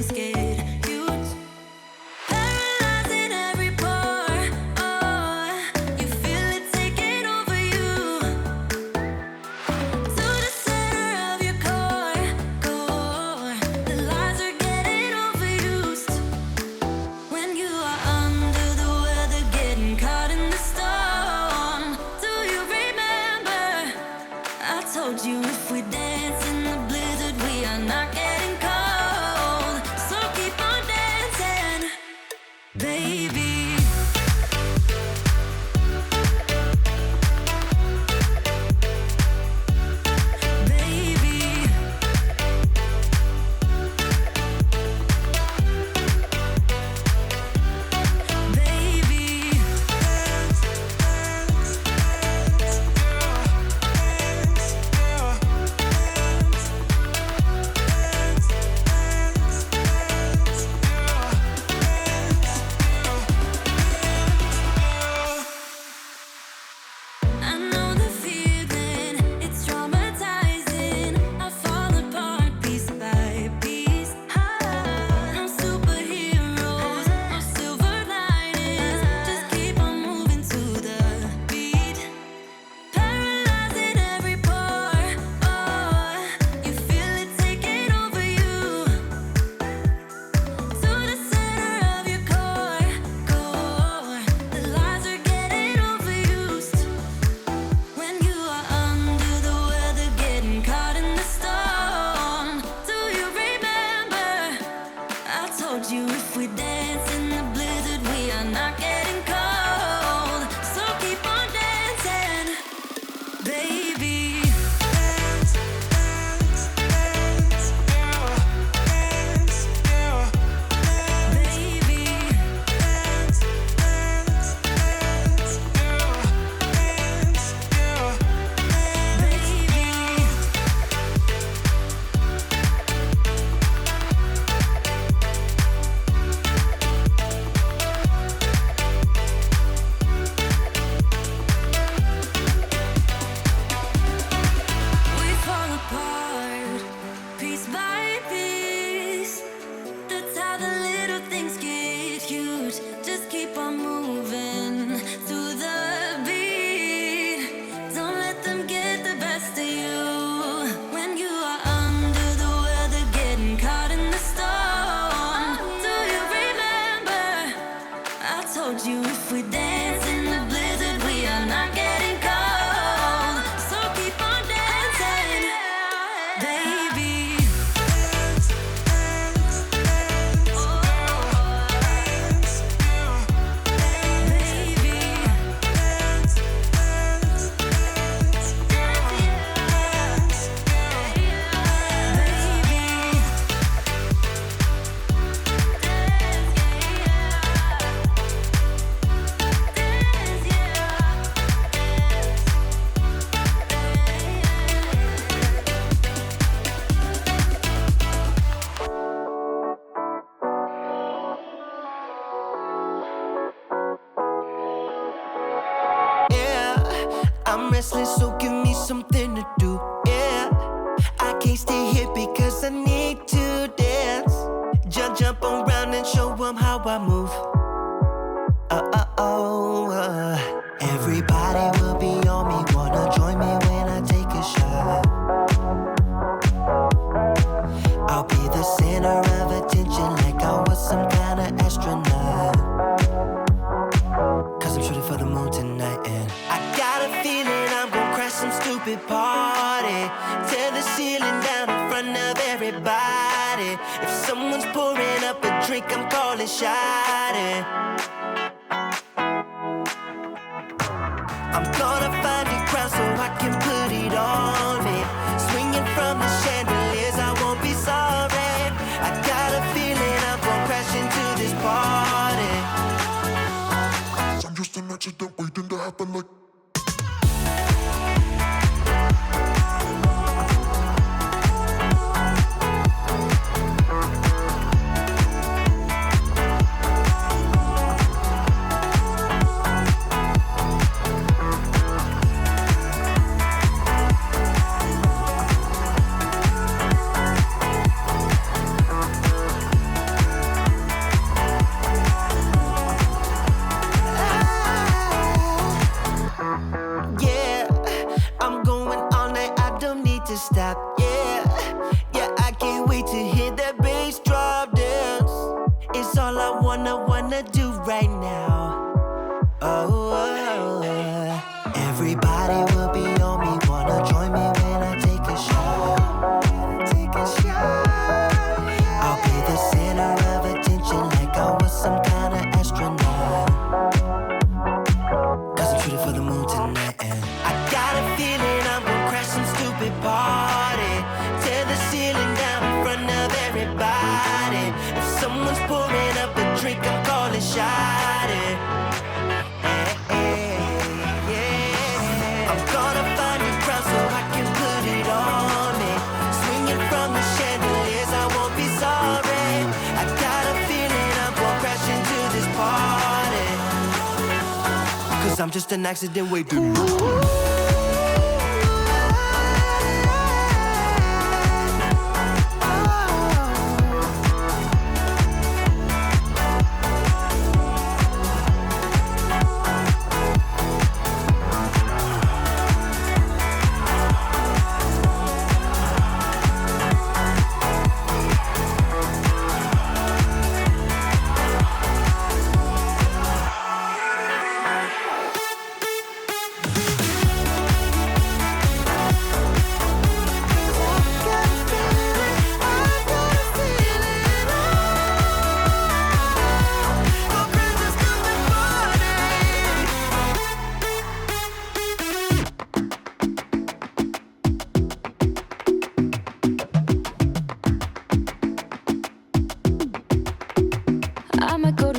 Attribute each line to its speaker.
Speaker 1: things get huge. Paralyzing every pore. Oh, you feel it taking over you. To the center of your core. The lies are getting overused. When you are under the weather, getting caught in the storm. Do you remember? I told you if we dance in the blizzard, we are not getting cold. So keep on dancing, baby. Baby. Baby. I know the feeling, it's traumatizing. I fall apart piece by piece. No superheroes, no silver linings. Just keep on moving to the beat. Paralyzing every pore. Oh, you feel it taking over you. To the center of your core. The lies are getting overused. When you are under the weather, getting caught in the storm. Do you remember? I told you if we dance in the blizzard, we are not getting cold. So keep on dancing, baby. Baby. Baby. We fall apart, piece by piece. That's how the little things get huge. Just keep on moving to the beat. Don't let them get the best of you. When you are under the weather, getting caught in the storm. Do you remember? I told you if we dance in the blizzard, we are not getting cold. So keep on dancing, baby.
Speaker 2: Yeah, I'm restless, so give me something to do. Yeah, I can't stay here because I need to dance. Jump around and show 'em how I move. Everybody will be on me, wanna join me when I take a shot. I'll be the center of attention like I was some kind of astronaut. Cause I'm shooting for the moon tonight and I got a feeling I'm gonna crash some stupid party. Tear the ceiling down in front of everybody. If someone's pouring up a drink, I'm calling shawty. I'm gonna find a crowd so I can put it on me. Swinging from the chandeliers, I won't be sorry. I got a feeling I'm gonna crash into this party.
Speaker 3: I'm just an accident waiting to happen like.
Speaker 2: wanna do right now. Oh, everybody will be on me. Wanna join me when I take a shot. I'll be the center of attention like I was some kind of astronaut. Cause I'm shooting for the moon tonight and I got a feeling I'm gonna crash some stupid party. Tear the ceiling down in front of everybody. If someone's pouring up a drink, I'm calling shot. I'm gonna find a crowd so I can put it on me. Swinging from the chandeliers, I won't be sorry. I got a feeling I'm gonna crash into this party. Cause I'm just an accident waiting.
Speaker 1: I might go to